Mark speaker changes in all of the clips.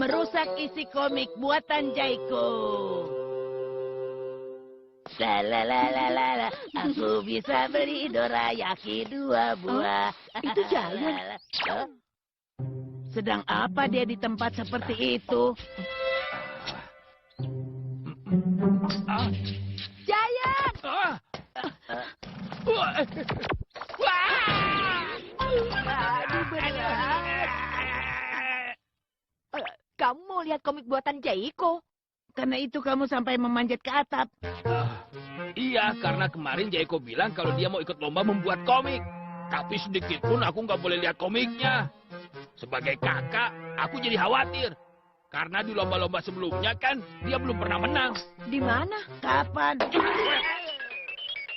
Speaker 1: merusak isi komik buatan Jaiko. La la la la la la, aku bisa beli dorayaki 2 buah.
Speaker 2: Itu Giant.
Speaker 1: Sedang apa dia di tempat seperti itu?
Speaker 2: Giant! Aduh, berat. Kamu mau lihat komik buatan Jaiko?
Speaker 1: Karena itu kamu sampai memanjat ke atap.
Speaker 3: Iya, karena kemarin Jaiko bilang kalau dia mau ikut lomba membuat komik. Tapi sedikit pun aku nggak boleh lihat komiknya. Sebagai kakak, aku jadi khawatir. Karena di lomba-lomba sebelumnya kan dia belum pernah menang.
Speaker 2: Di mana?
Speaker 1: Kapan?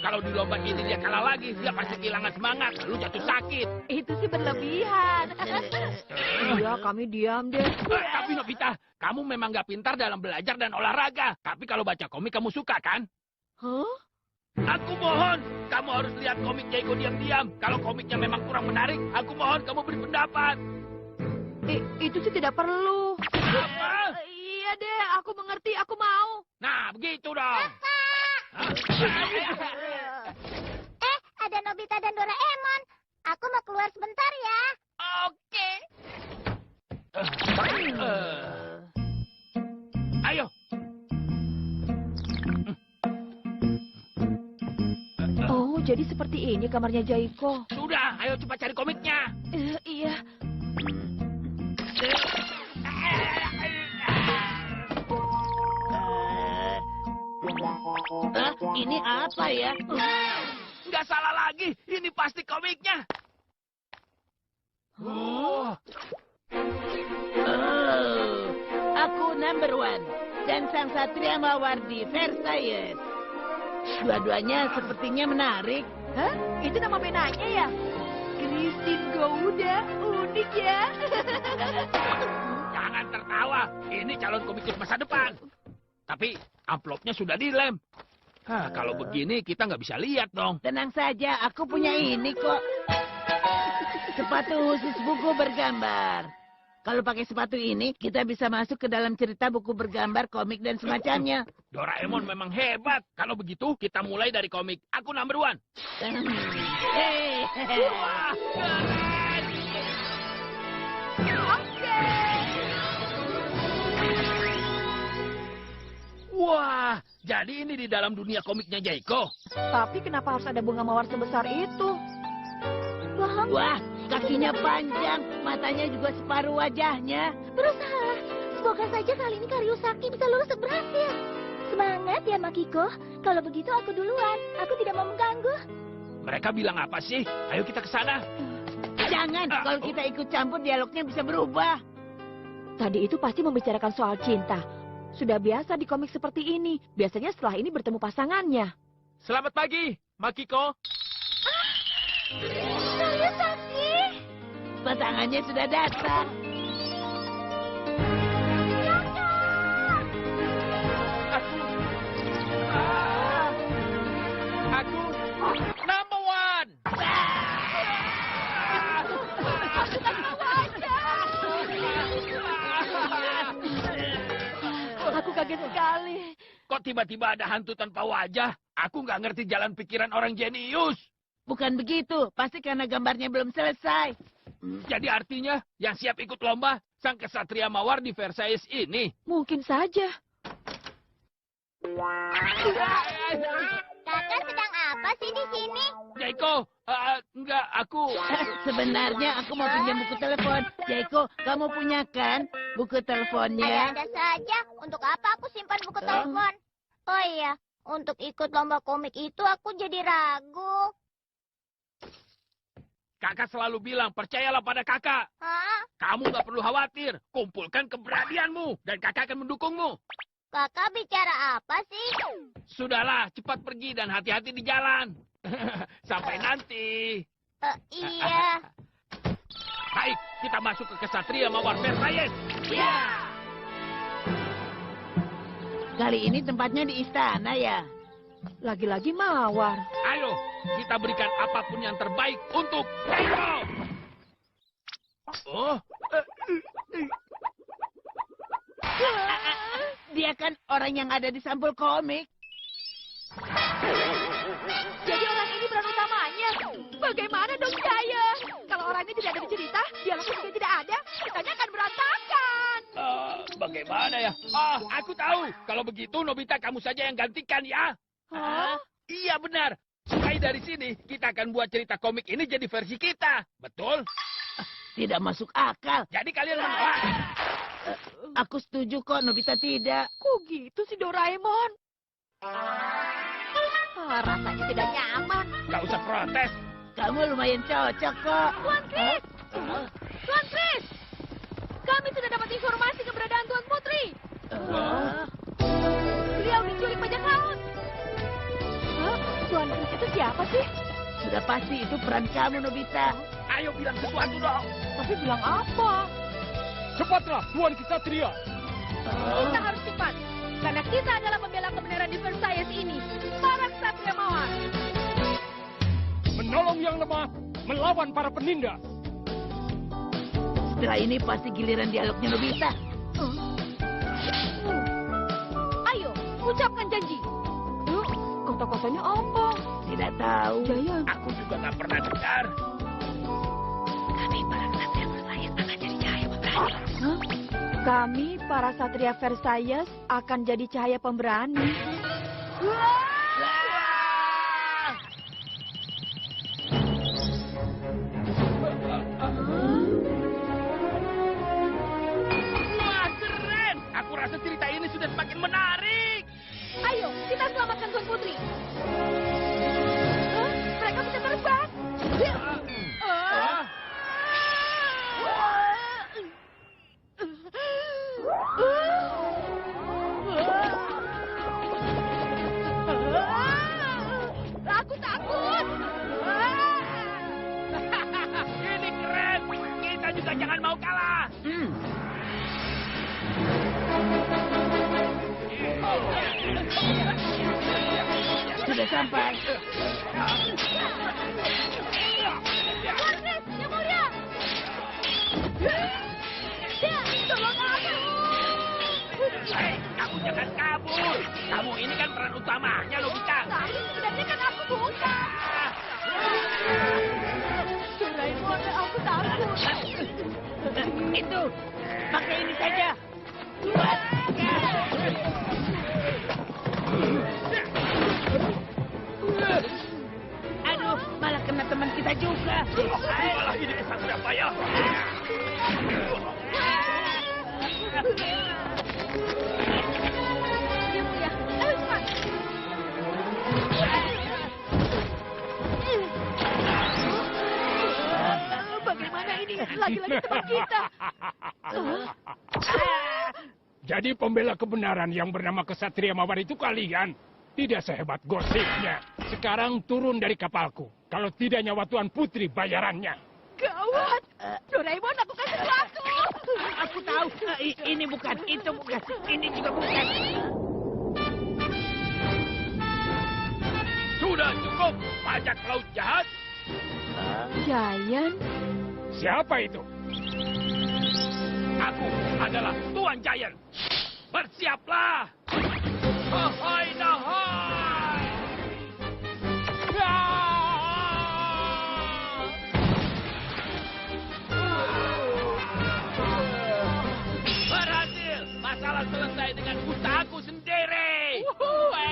Speaker 3: Kalau di lomba ini dia kalah lagi, dia pasti kehilangan semangat, lalu jatuh sakit.
Speaker 2: Itu sih berlebihan. Iya, kami diam deh.
Speaker 3: Tapi Nobita, kamu memang nggak pintar dalam belajar dan olahraga. Tapi kalau baca komik kamu suka kan?
Speaker 2: Hah?
Speaker 3: Aku mohon, kamu harus lihat komik Jaiko diam-diam. Kalau komiknya memang kurang menarik, aku mohon kamu beri pendapat.
Speaker 2: Itu sih tidak perlu.
Speaker 3: Apa?
Speaker 2: Iya deh, aku mengerti, aku mau.
Speaker 3: Nah, begitu dong.
Speaker 4: Ada Nobita dan Doraemon. Aku mau keluar sebentar ya.
Speaker 3: Oke. Ayo.
Speaker 2: Oh, jadi seperti ini kamarnya Jaiko.
Speaker 3: Sudah, ayo cepat cari komiknya.
Speaker 2: Iya.
Speaker 1: Ini apa ya?
Speaker 3: Nggak salah lagi, ini pasti komiknya.
Speaker 1: Oh, aku number 1 dan sang satria mawar di Versailles. Dua-duanya sepertinya menarik.
Speaker 2: Hah? Itu nama menanya ya? Christine Gouda, unik ya.
Speaker 3: Jangan tertawa, ini calon komikus masa depan. Tapi amplopnya sudah dilem. Kalau begini kita nggak bisa lihat dong.
Speaker 1: Tenang saja, aku punya ini kok. Sepatu khusus buku bergambar. Kalau pakai sepatu ini, kita bisa masuk ke dalam cerita buku bergambar, komik, dan semacamnya.
Speaker 3: Doraemon memang hebat. Kalau begitu, kita mulai dari komik. Aku number 1.
Speaker 1: Hei.
Speaker 3: Wah, keren. Wah, jadi ini di dalam dunia komiknya Jaiko.
Speaker 2: Tapi kenapa harus ada bunga mawar sebesar itu?
Speaker 1: Wah, kakinya panjang, matanya juga separuh wajahnya.
Speaker 4: Berusaha. Semoga saja kali ini Karyusaki bisa lulus berhasil. Semangat ya Makiko. Kalau begitu aku duluan. Aku tidak mau mengganggu.
Speaker 3: Mereka bilang apa sih? Ayo kita ke sana.
Speaker 1: Jangan, kalau kita ikut campur dialognya bisa berubah.
Speaker 2: Tadi itu pasti membicarakan soal cinta. Sudah biasa di komik seperti ini. Biasanya setelah ini bertemu pasangannya.
Speaker 3: Selamat pagi, Makiko.
Speaker 4: Karyusaki.
Speaker 1: Pasangannya sudah datang.
Speaker 3: Aku number 1.
Speaker 2: Aku kaget sekali.
Speaker 3: Kok tiba-tiba ada hantu tanpa wajah? Aku nggak ngerti jalan pikiran orang jenius.
Speaker 1: Bukan begitu, pasti karena gambarnya belum selesai.
Speaker 3: Jadi artinya yang siap ikut lomba sang kesatria mawar di Versailles ini.
Speaker 2: Mungkin saja.
Speaker 4: Kakak sedang apa sih di sini?
Speaker 3: Jaiko, enggak, aku...
Speaker 1: Sebenarnya aku mau pinjam buku telepon. Jaiko, kamu punya kan buku teleponnya?
Speaker 4: Ada saja. Untuk apa aku simpan buku telepon? Oh iya, untuk ikut lomba komik itu aku jadi ragu.
Speaker 3: Kakak selalu bilang, percayalah pada kakak.
Speaker 4: Hah?
Speaker 3: Kamu nggak perlu khawatir. Kumpulkan keberanianmu, dan kakak akan mendukungmu.
Speaker 4: Kakak bicara apa sih?
Speaker 3: Sudahlah, cepat pergi dan hati-hati di jalan. Sampai nanti.
Speaker 4: Iya.
Speaker 3: Baik, kita masuk ke Kesatria Mawar Versailles.
Speaker 1: Ya. Kali ini tempatnya di istana ya.
Speaker 2: Lagi-lagi mawar.
Speaker 3: Ayo, kita berikan apapun yang terbaik untuk Jaiko. Oh,
Speaker 1: Dia kan orang yang ada di sampul komik.
Speaker 2: Jadi orang ini peran utamanya. Bagaimana dong, Jaya? Kalau orang ini tidak ada di cerita, dialognya juga tidak ada, ceritanya akan berantakan.
Speaker 3: Bagaimana ya? Aku tahu. Kalau begitu, Nobita kamu saja yang gantikan ya.
Speaker 2: Hah?
Speaker 3: Iya benar. Mulai dari sini, kita akan buat cerita komik ini jadi versi kita. Betul?
Speaker 1: Tidak masuk akal.
Speaker 3: Jadi kalian menolak.
Speaker 1: Aku setuju kok, Nobita tidak.
Speaker 2: Kok gitu sih Doraemon? Rasanya tidak nyaman.
Speaker 3: Gak usah protes.
Speaker 1: Kamu lumayan cocok kok.
Speaker 2: Tuan Chris! Tuan Chris! Kami sudah dapat informasi keberadaan Tuan Putri. Beliau diculik bajak laut. Hah? Tuan Chris itu siapa sih?
Speaker 1: Sudah pasti itu peran kamu, Nobita.
Speaker 3: Ayo bilang sesuatu dong.
Speaker 2: Tapi bilang apa?
Speaker 5: Cepatlah, Tuan Ksatria.
Speaker 2: Kita harus cepat. Karena kita adalah pembela kebenaran di Versailles ini. Para ksatria mawar.
Speaker 5: Menolong yang lemah, melawan para penindas.
Speaker 1: Setelah ini pasti giliran dialognya Nobita.
Speaker 2: Ayo, ucapkan janji. Kata-katanya apa?
Speaker 1: Tidak tahu.
Speaker 2: Jaya.
Speaker 3: Aku juga gak pernah dengar.
Speaker 1: Kami para ksatria Versailles akan jadi cahaya pemberani.
Speaker 2: Hah? Kami, para satria Versailles, akan jadi cahaya pemberani.
Speaker 3: Wah, keren. Aku rasa cerita ini sudah semakin menarik.
Speaker 2: Ayo, kita selamatkan Tuan Putri. Hah? Mereka bisa terbang. Aku takut.
Speaker 3: Ini keren. Kita juga jangan mau kalah.
Speaker 1: Sudah sampai.
Speaker 2: Tuan Chris, yang mulia. Ya, tolong aku.
Speaker 3: Hei, kamu jangan kabur. Kamu ini kan peran utamanya, Nobita.
Speaker 2: Tapi sebenarnya kan aku bukan. Doraemon, aku takut.
Speaker 1: Itu. Pakai ini saja. Aduh, malah kena teman kita juga.
Speaker 3: Malah ini kesatria payah.
Speaker 2: Yang mulia, ayo cepat. Bagaimana ini? Lagi-lagi teman kita.
Speaker 5: Jadi pembela kebenaran yang bernama Ksatria Mawar itu kalian. Tidak sehebat gosipnya. Sekarang turun dari kapalku. Kalau tidak nyawa Tuan Putri bayarannya.
Speaker 2: Gawat. Doraemon, lakukan sesuatu.
Speaker 1: Aku tahu. Ini bukan, itu bukan, ini juga bukan.
Speaker 3: Sudah cukup. Bajak laut jahat.
Speaker 2: Giant?
Speaker 5: Siapa itu?
Speaker 3: Aku adalah Tuan Giant. Bersiaplah. Ahoy, nahoy. Berhasil. Masalah selesai dengan usahaku sendiri.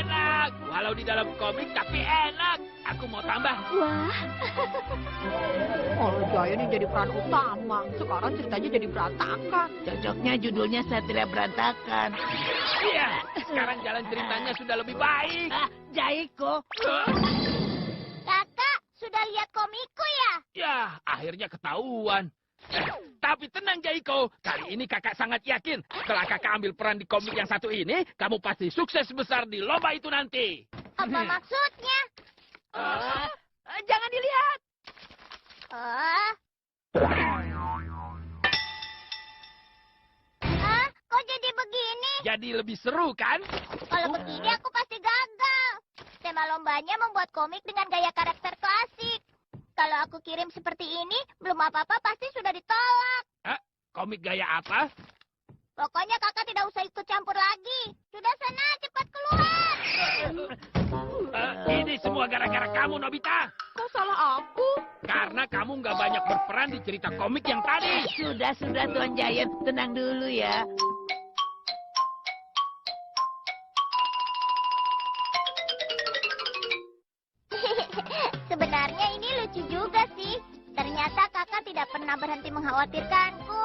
Speaker 3: Enak. Walau di dalam komik, tapi enak. Aku mau tambah.
Speaker 4: Wah,
Speaker 2: Kalau Giant yang jadi peran utama, sekarang ceritanya jadi berantakan.
Speaker 1: Cocoknya judulnya Satria Berantakan.
Speaker 3: Iya, sekarang jalan ceritanya sudah lebih baik.
Speaker 1: Jaiko.
Speaker 4: kakak, sudah lihat komikku ya?
Speaker 3: Ya, akhirnya ketahuan. Tapi tenang, Jaiko. Kali ini kakak sangat yakin. Setelah kakak ambil peran di komik yang satu ini, kamu pasti sukses besar di lomba itu nanti.
Speaker 4: Apa maksudnya?
Speaker 2: Jangan dilihat.
Speaker 4: Kok jadi begini?
Speaker 3: Jadi lebih seru, kan?
Speaker 4: Kalau begini aku pasti gagal. Tema lombanya membuat komik dengan gaya karakter klasik. Kalau aku kirim seperti ini, belum apa-apa pasti sudah ditolak.
Speaker 3: Komik gaya apa?
Speaker 4: Pokoknya kakak tidak usah ikut campur lagi. Sudah sana, cepat keluar.
Speaker 3: Ini semua gara-gara kamu, Nobita.
Speaker 2: Kok salah aku?
Speaker 3: Karena kamu nggak banyak berperan di cerita komik yang tadi.
Speaker 1: Sudah, Tuan Giant. Tenang dulu ya.
Speaker 4: Sebenarnya ini lucu juga sih. Ternyata kakak tidak pernah berhenti mengkhawatirkanku.